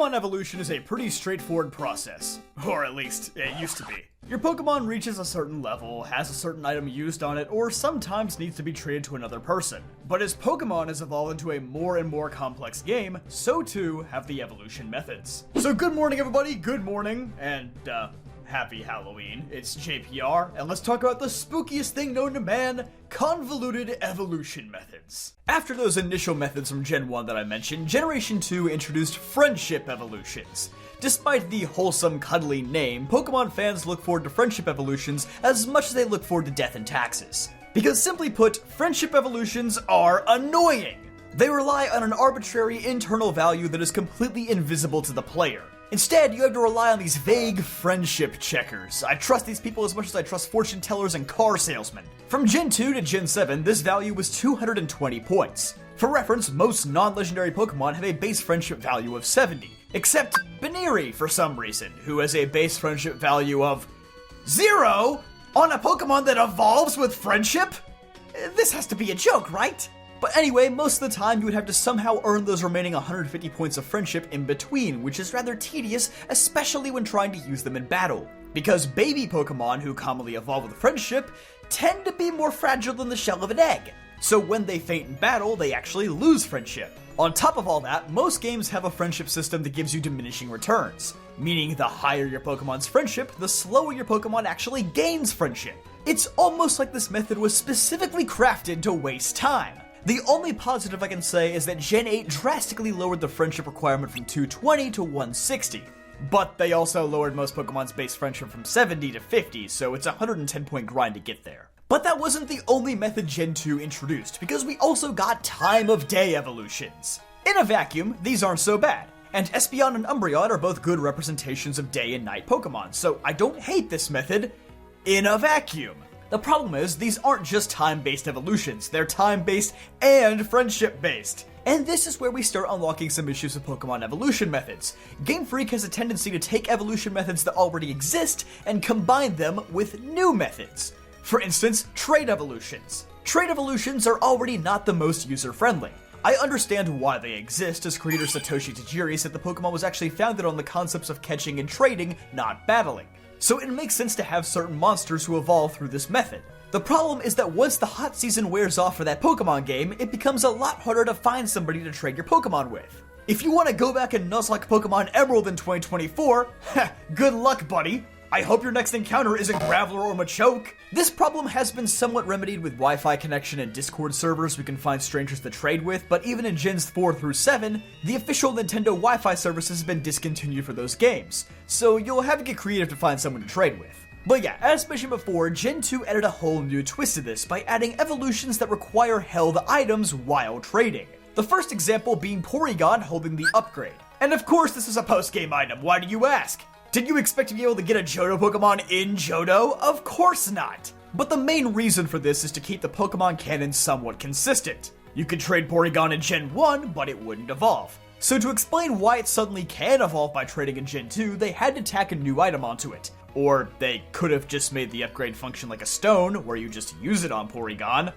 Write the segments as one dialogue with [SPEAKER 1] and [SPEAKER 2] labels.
[SPEAKER 1] Pokemon evolution is a pretty straightforward process. Or at least, it used to be. Your Pokemon reaches a certain level, has a certain item used on it, or sometimes needs to be traded to another person. But as Pokemon has evolved into a more and more complex game, so too have the evolution methods. So good morning everybody, good morning, and happy Halloween. It's JPR, and let's talk about the spookiest thing known to man, convoluted evolution methods. After those initial methods from Gen 1 that I mentioned, Generation 2 introduced friendship evolutions. Despite the wholesome, cuddly name, Pokemon fans look forward to friendship evolutions as much as they look forward to death and taxes. Because simply put, friendship evolutions are annoying! They rely on an arbitrary internal value that is completely invisible to the player. Instead, you have to rely on these vague friendship checkers. I trust these people as much as I trust fortune tellers and car salesmen. From Gen 2 to Gen 7, this value was 220 points. For reference, most non-legendary Pokemon have a base friendship value of 70, except Baniri for some reason, who has a base friendship value of 0 on a Pokemon that evolves with friendship? This has to be a joke, right? But anyway, most of the time you would have to somehow earn those remaining 150 points of friendship in between, which is rather tedious, especially when trying to use them in battle. Because baby Pokemon who commonly evolve with friendship tend to be more fragile than the shell of an egg. So when they faint in battle, they actually lose friendship. On top of all that, most games have a friendship system that gives you diminishing returns, meaning the higher your Pokemon's friendship, the slower your Pokemon actually gains friendship. It's almost like this method was specifically crafted to waste time. The only positive I can say is that Gen 8 drastically lowered the friendship requirement from 220 to 160. But they also lowered most Pokemon's base friendship from 70 to 50, so it's a 110 point grind to get there. But that wasn't the only method Gen 2 introduced, because we also got time of day evolutions. In a vacuum, these aren't so bad, and Espeon and Umbreon are both good representations of day and night Pokemon, so I don't hate this method in a vacuum. The problem is, these aren't just time-based evolutions, they're time-based and friendship-based. And this is where we start unlocking some issues with Pokemon evolution methods. Game Freak has a tendency to take evolution methods that already exist and combine them with new methods. For instance, trade evolutions. Trade evolutions are already not the most user-friendly. I understand why they exist, as creator Satoshi Tajiri said the Pokemon was actually founded on the concepts of catching and trading, not battling. So it makes sense to have certain monsters who evolve through this method. The problem is that once the hot season wears off for that Pokemon game, it becomes a lot harder to find somebody to trade your Pokemon with. If you want to go back and Nuzlocke Pokemon Emerald in 2024, good luck, buddy. I hope your next encounter isn't Graveler or Machoke. This problem has been somewhat remedied with Wi-Fi connection and Discord servers we can find strangers to trade with, but even in Gens 4 through 7, the official Nintendo Wi-Fi service has been discontinued for those games, so you'll have to get creative to find someone to trade with. But yeah, as mentioned before, Gen 2 added a whole new twist to this by adding evolutions that require held items while trading. The first example being Porygon holding the upgrade. And of course this is a post-game item, why do you ask? Did you expect to be able to get a Johto Pokemon in Johto? Of course not! But the main reason for this is to keep the Pokemon canon somewhat consistent. You could trade Porygon in Gen 1, but it wouldn't evolve. So to explain why it suddenly can evolve by trading in Gen 2, they had to tack a new item onto it. Or they could have just made the upgrade function like a stone, where you just use it on Porygon.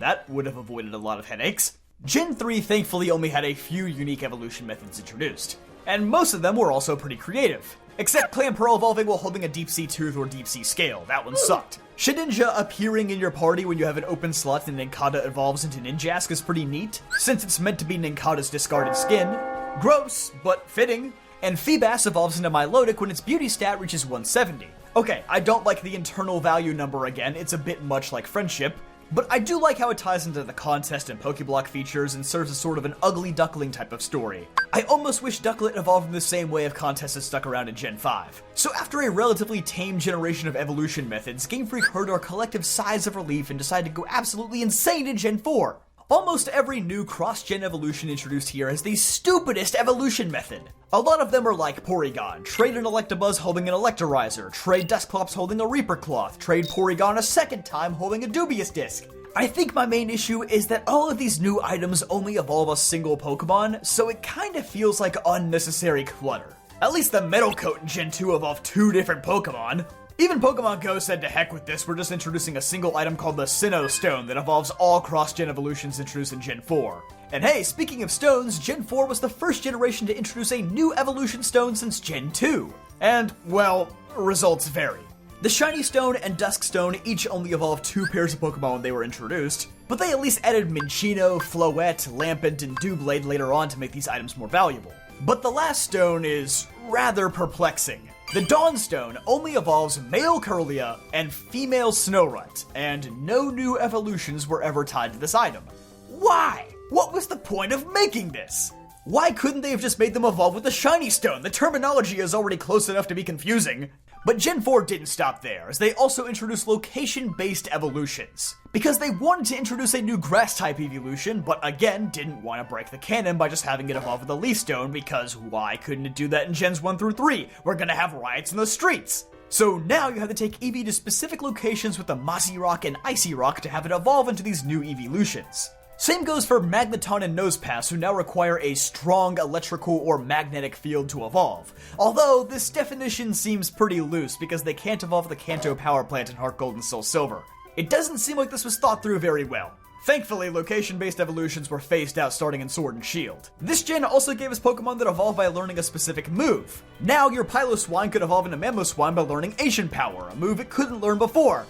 [SPEAKER 1] That would have avoided a lot of headaches. Gen 3 thankfully only had a few unique evolution methods introduced, and most of them were also pretty creative. Except Clamperl evolving while holding a Deep Sea Tooth or Deep Sea Scale, that one sucked. Shedinja appearing in your party when you have an open slot and Nincada evolves into Ninjask is pretty neat, since it's meant to be Nincada's discarded skin. Gross, but fitting. And Feebas evolves into Milotic when its beauty stat reaches 170. Okay, I don't like the internal value number again, it's a bit much like friendship, but I do like how it ties into the contest and Pokéblock features and serves as sort of an ugly duckling type of story. I almost wish Ducklet evolved in the same way if contests had stuck around in Gen 5. So after a relatively tame generation of evolution methods, Game Freak heard our collective sighs of relief and decided to go absolutely insane in Gen 4. Almost every new cross-gen evolution introduced here has the stupidest evolution method. A lot of them are like Porygon, trade an Electabuzz holding an Electorizer, trade Dusclops holding a Reaper Cloth, trade Porygon a second time holding a Dubious Disc. I think my main issue is that all of these new items only evolve a single Pokemon, so it kinda feels like unnecessary clutter. At least the Metal Coat in Gen 2 evolved 2 different Pokemon. Even Pokemon Go said to heck with this, we're just introducing a single item called the Sinnoh Stone that evolves all cross-gen evolutions introduced in Gen 4. And hey, speaking of stones, Gen 4 was the first generation to introduce a new evolution stone since Gen 2. And, well, results vary. The Shiny Stone and Dusk Stone each only evolved 2 pairs of Pokemon when they were introduced, but they at least added Minccino, Floette, Lampent, and Doublade later on to make these items more valuable. But the last stone is rather perplexing. The Dawn Stone only evolves male Kirlia and female Snorunt, and no new evolutions were ever tied to this item. Why? What was the point of making this? Why couldn't they have just made them evolve with the Shiny Stone? The terminology is already close enough to be confusing. But Gen 4 didn't stop there, as they also introduced location-based evolutions. Because they wanted to introduce a new Grass-type evolution, but again, didn't want to break the canon by just having it evolve with the Leaf Stone, because why couldn't it do that in Gens 1 through 3? We're gonna have riots in the streets! So now you have to take Eevee to specific locations with the Mossy Rock and Icy Rock to have it evolve into these new evolutions. Same goes for Magneton and Nosepass, who now require a strong electrical or magnetic field to evolve. Although, this definition seems pretty loose because they can't evolve the Kanto Power Plant in Heart Gold and Soul Silver. It doesn't seem like this was thought through very well. Thankfully, location-based evolutions were phased out starting in Sword and Shield. This gen also gave us Pokemon that evolved by learning a specific move. Now, your Piloswine could evolve into Mamoswine by learning Ancient Power, a move it couldn't learn before.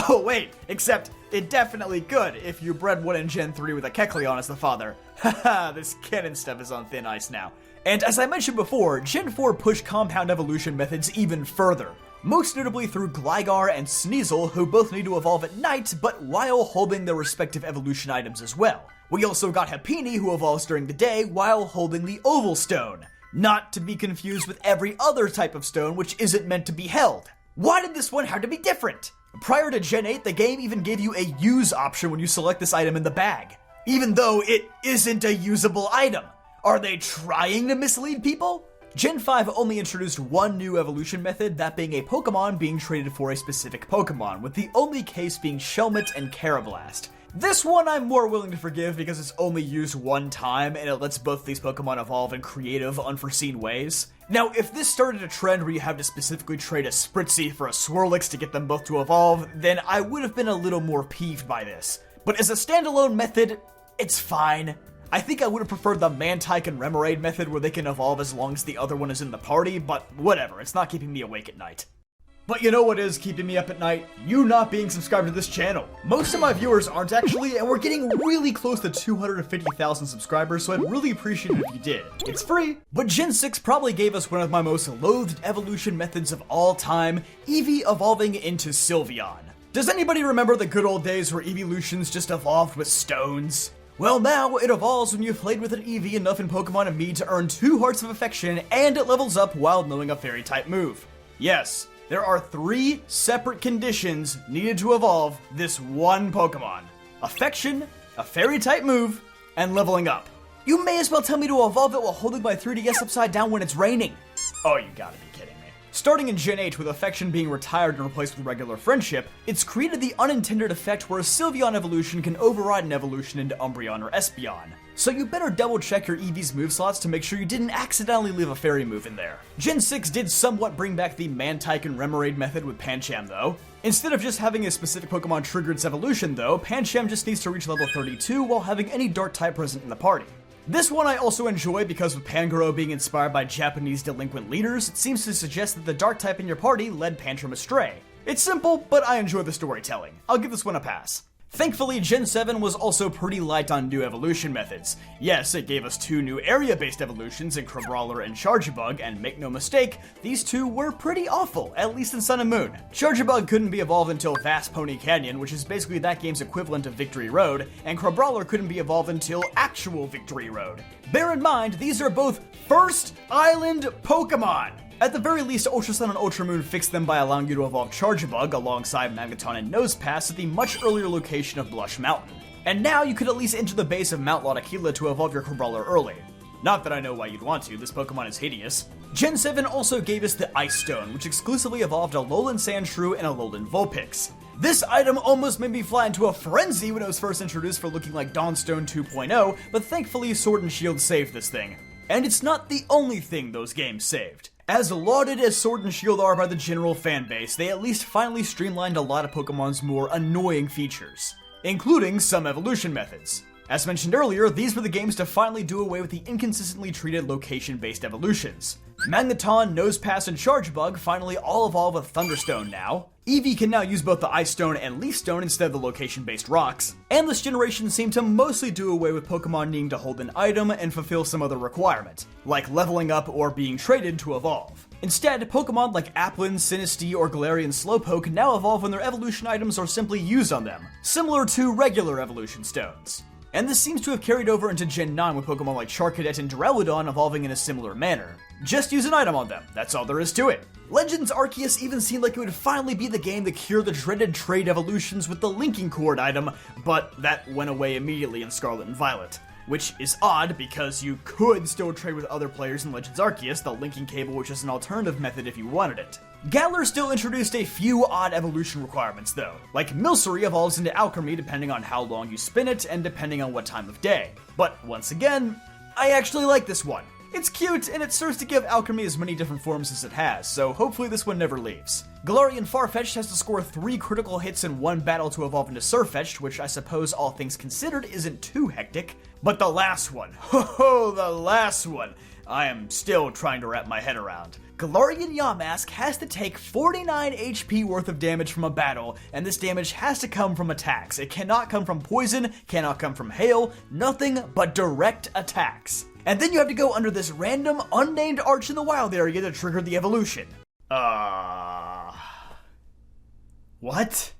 [SPEAKER 1] Oh wait, except it definitely could if you bred one in Gen 3 with a Kecleon as the father. Haha, this canon stuff is on thin ice now. And as I mentioned before, Gen 4 pushed compound evolution methods even further. Most notably through Gligar and Sneasel, who both need to evolve at night, but while holding their respective evolution items as well. We also got Happiny, who evolves during the day while holding the Oval Stone. Not to be confused with every other type of stone which isn't meant to be held. Why did this one have to be different? Prior to Gen 8, the game even gave you a use option when you select this item in the bag, even though it isn't a usable item. Are they trying to mislead people? Gen 5 only introduced one new evolution method, that being a Pokemon being traded for a specific Pokemon, with the only case being Shelmet and Carablast. This one I'm more willing to forgive because it's only used one time and it lets both these Pokemon evolve in creative, unforeseen ways. Now, if this started a trend where you have to specifically trade a Spritzee for a Swirlix to get them both to evolve, then I would have been a little more peeved by this. But as a standalone method, it's fine. I think I would have preferred the Mantike and Remoraid method where they can evolve as long as the other one is in the party, but whatever, it's not keeping me awake at night. But you know what is keeping me up at night? You not being subscribed to this channel. Most of my viewers aren't actually, and we're getting really close to 250,000 subscribers, so I'd really appreciate it if you did. It's free, but Gen 6 probably gave us one of my most loathed evolution methods of all time, Eevee evolving into Sylveon. Does anybody remember the good old days where evolutions just evolved with stones? Well, now it evolves when you've played with an Eevee enough in Pokemon and Me to earn 2 Hearts of Affection, and it levels up while knowing a Fairy-type move. Yes. There are 3 separate conditions needed to evolve this one Pokemon. Affection, a Fairy-type move, and leveling up. You may as well tell me to evolve it while holding my 3DS upside down when it's raining. Oh, you gotta be kidding me. Starting in Gen 8 with Affection being retired and replaced with regular Friendship, it's created the unintended effect where a Sylveon evolution can override an evolution into Umbreon or Espeon. So you better double check your Eevee's move slots to make sure you didn't accidentally leave a fairy move in there. Gen 6 did somewhat bring back the Mantike and Remoraid method with Pancham though. Instead of just having a specific Pokemon trigger its evolution though, Pancham just needs to reach level 32 while having any dark type present in the party. This one I also enjoy because with Pangoro being inspired by Japanese delinquent leaders, it seems to suggest that the dark type in your party led Pantram astray. It's simple, but I enjoy the storytelling. I'll give this one a pass. Thankfully, Gen 7 was also pretty light on new evolution methods. Yes, it gave us 2 new area-based evolutions in Crabrawler and Charjabug, and make no mistake, these 2 were pretty awful, at least in Sun and Moon. Charjabug couldn't be evolved until Vast Pony Canyon, which is basically that game's equivalent of Victory Road, and Crabrawler couldn't be evolved until actual Victory Road. Bear in mind, these are both First Island Pokemon! At the very least, Ultra Sun and Ultra Moon fixed them by allowing you to evolve Charjabug alongside Magneton and Nosepass at the much earlier location of Blush Mountain. And now you could at least enter the base of Mount Lautakila to evolve your Crabrawler early. Not that I know why you'd want to, this Pokemon is hideous. Gen 7 also gave us the Ice Stone, which exclusively evolved a Alolan Sandshrew and a Alolan Vulpix. This item almost made me fly into a frenzy when it was first introduced for looking like Dawnstone 2.0, but thankfully Sword and Shield saved this thing. And it's not the only thing those games saved. As lauded as Sword and Shield are by the general fanbase, they at least finally streamlined a lot of Pokemon's more annoying features, including some evolution methods. As mentioned earlier, these were the games to finally do away with the inconsistently treated location-based evolutions. Magneton, Nosepass, and Chargebug finally all evolve with Thunderstone now. Eevee can now use both the Ice Stone and Leaf Stone instead of the location-based rocks. And this generation seemed to mostly do away with Pokemon needing to hold an item and fulfill some other requirement, like leveling up or being traded to evolve. Instead, Pokemon like Applin, Sinistea, or Galarian Slowpoke now evolve when their evolution items are simply used on them, similar to regular evolution stones. And this seems to have carried over into Gen 9 with Pokemon like Charcadet and Duraludon evolving in a similar manner. Just use an item on them, that's all there is to it. Legends Arceus even seemed like it would finally be the game to cure the dreaded trade evolutions with the Linking Cord item, but that went away immediately in Scarlet and Violet. Which is odd because you could still trade with other players in Legends Arceus, the linking cable which is an alternative method if you wanted it. Galar still introduced a few odd evolution requirements though, like Milcery evolves into Alchemy depending on how long you spin it and depending on what time of day. But once again, I actually like this one. It's cute, and it serves to give Alchemy as many different forms as it has, so hopefully this one never leaves. Galarian Farfetch'd has to score 3 critical hits in one battle to evolve into Surfetch'd, which I suppose all things considered isn't too hectic. But the last one, the last one, I am still trying to wrap my head around. Galarian Yamask has to take 49 HP worth of damage from a battle, and this damage has to come from attacks. It cannot come from poison, cannot come from hail, nothing but direct attacks. And then you have to go under this random, unnamed arch in the wild area to trigger the evolution. What?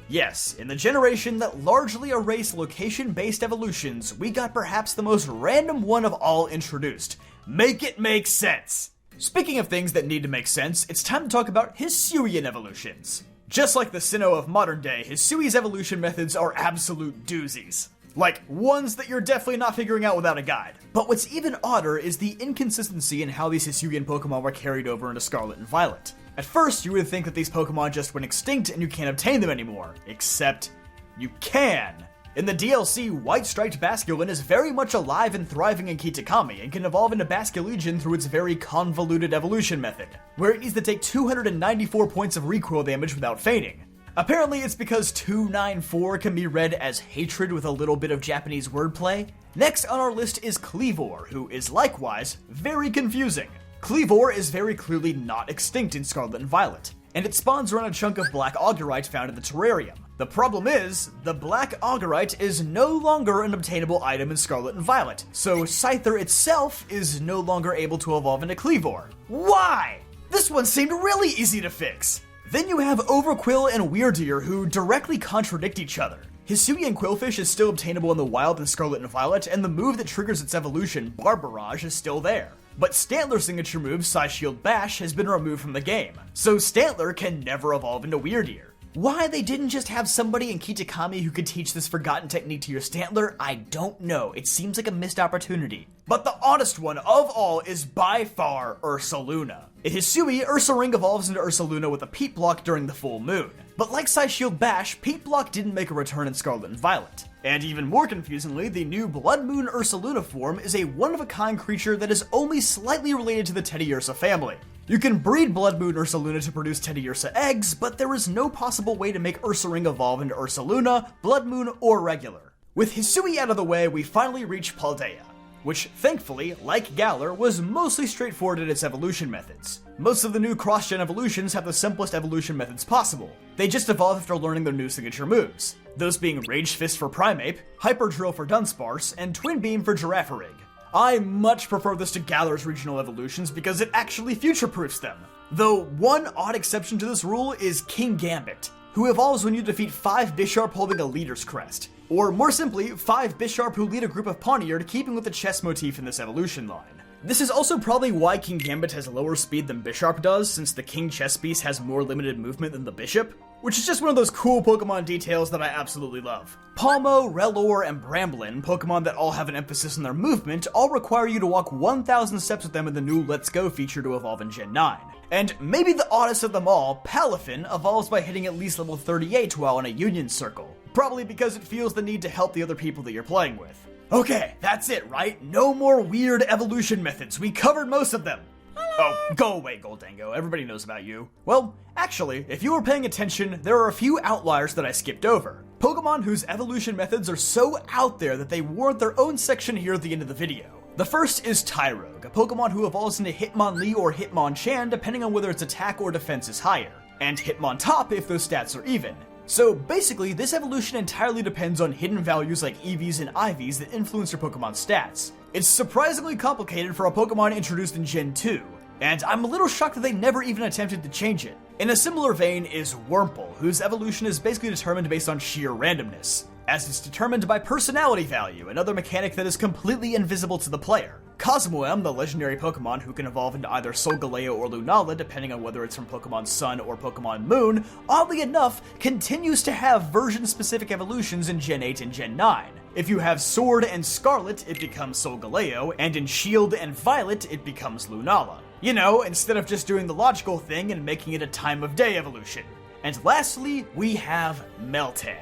[SPEAKER 1] Yes, in the generation that largely erased location-based evolutions, we got perhaps the most random one of all introduced. Make it make sense! Speaking of things that need to make sense, it's time to talk about Hisuian evolutions. Just like the Sinnoh of modern day, Hisui's evolution methods are absolute doozies. Like, ones that you're definitely not figuring out without a guide. But what's even odder is the inconsistency in how these Hisuian Pokemon were carried over into Scarlet and Violet. At first, you would think that these Pokemon just went extinct and you can't obtain them anymore. Except, you can! In the DLC, White Striped Basculin is very much alive and thriving in Kitakami and can evolve into Basculegion through its very convoluted evolution method, where it needs to take 294 points of recoil damage without fainting. Apparently it's because 294 can be read as hatred with a little bit of Japanese wordplay. Next on our list is Cleavor, who is likewise very confusing. Cleavor is very clearly not extinct in Scarlet and Violet, and it spawns around a chunk of black augurite found in the terrarium. The problem is, the black augurite is no longer an obtainable item in Scarlet and Violet, so Scyther itself is no longer able to evolve into Cleavor. Why? This one seemed really easy to fix. Then you have Overquill and Weirdeer who directly contradict each other. Hisuian Quillfish is still obtainable in the wild in Scarlet and Violet, and the move that triggers its evolution, Barbarage, is still there. But Stantler's signature move, Psyshield Bash, has been removed from the game, so Stantler can never evolve into Weirdeer. Why they didn't just have somebody in Kitakami who could teach this forgotten technique to your Stantler, I don't know. It seems like a missed opportunity. But the oddest one of all is by far Ursaluna. In Hisui, Ursaring evolves into Ursaluna with a Peat Block during the full moon. But like Psyshield Bash, Peat Block didn't make a return in Scarlet and Violet. And even more confusingly, the new Blood Moon Ursaluna form is a one-of-a-kind creature that is only slightly related to the Teddiursa family. You can breed Blood Moon Ursaluna to produce Teddiursa eggs, but there is no possible way to make Ursaring evolve into Ursaluna, Blood Moon, or regular. With Hisui out of the way, we finally reach Paldea, which thankfully, like Galar, was mostly straightforward in its evolution methods. Most of the new cross-gen evolutions have the simplest evolution methods possible. They just evolve after learning their new signature moves, those being Rage Fist for Primeape, Hyper Drill for Dunsparce, and Twin Beam for Girafarig. I much prefer this to Galar's regional evolutions because it actually future-proofs them. Though one odd exception to this rule is King Gambit, who evolves when you defeat 5 Bisharp holding a leader's crest. Or more simply, 5 Bisharp who lead a group of Pawniard, keeping with the chess motif in this evolution line. This is also probably why King Gambit has lower speed than Bisharp does, since the King chess piece has more limited movement than the Bishop, which is just one of those cool Pokemon details that I absolutely love. Palmo, Rellor, and Bramblin, Pokemon that all have an emphasis on their movement, all require you to walk 1,000 steps with them in the new Let's Go feature to evolve in Gen 9. And maybe the oddest of them all, Palafin, evolves by hitting at least level 38 while in a Union Circle, probably because it feels the need to help the other people that you're playing with. Okay, that's it, right? No more weird evolution methods, we covered most of them. Oh, go away, Goldango. Everybody knows about you. Well, actually, if you were paying attention, there are a few outliers that I skipped over. Pokemon whose evolution methods are so out there that they warrant their own section here at the end of the video. The first is Tyrogue, a Pokemon who evolves into Hitmonlee or Hitmonchan depending on whether its attack or defense is higher, and Hitmontop if those stats are even. So basically, this evolution entirely depends on hidden values like EVs and IVs that influence your Pokemon's stats. It's surprisingly complicated for a Pokemon introduced in Gen 2, and I'm a little shocked that they never even attempted to change it. In a similar vein is Wurmple, whose evolution is basically determined based on sheer randomness, as it's determined by personality value, another mechanic that is completely invisible to the player. Cosmoem, the legendary Pokemon who can evolve into either Solgaleo or Lunala depending on whether it's from Pokemon Sun or Pokemon Moon, oddly enough, continues to have version-specific evolutions in Gen 8 and Gen 9. If you have Sword and Scarlet, it becomes Solgaleo, and in Shield and Violet, it becomes Lunala. You know, instead of just doing the logical thing and making it a time of day evolution. And lastly, we have Meltan,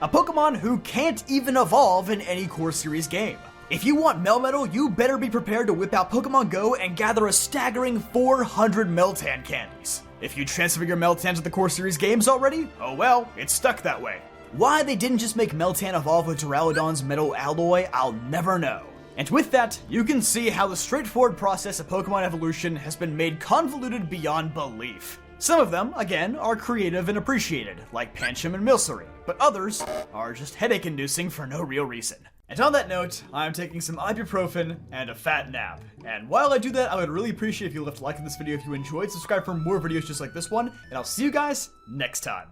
[SPEAKER 1] a Pokemon who can't even evolve in any core series game. If you want Melmetal, you better be prepared to whip out Pokemon Go and gather a staggering 400 Meltan candies. If you transfer your Meltan to the core series games already, oh well, it's stuck that way. Why they didn't just make Meltan evolve with Duraludon's Metal Alloy, I'll never know. And with that, you can see how the straightforward process of Pokemon evolution has been made convoluted beyond belief. Some of them, again, are creative and appreciated, like Pancham and Milcery, but others are just headache-inducing for no real reason. And on that note, I'm taking some ibuprofen and a fat nap. And while I do that, I would really appreciate if you left a like on this video if you enjoyed, subscribe for more videos just like this one, and I'll see you guys next time.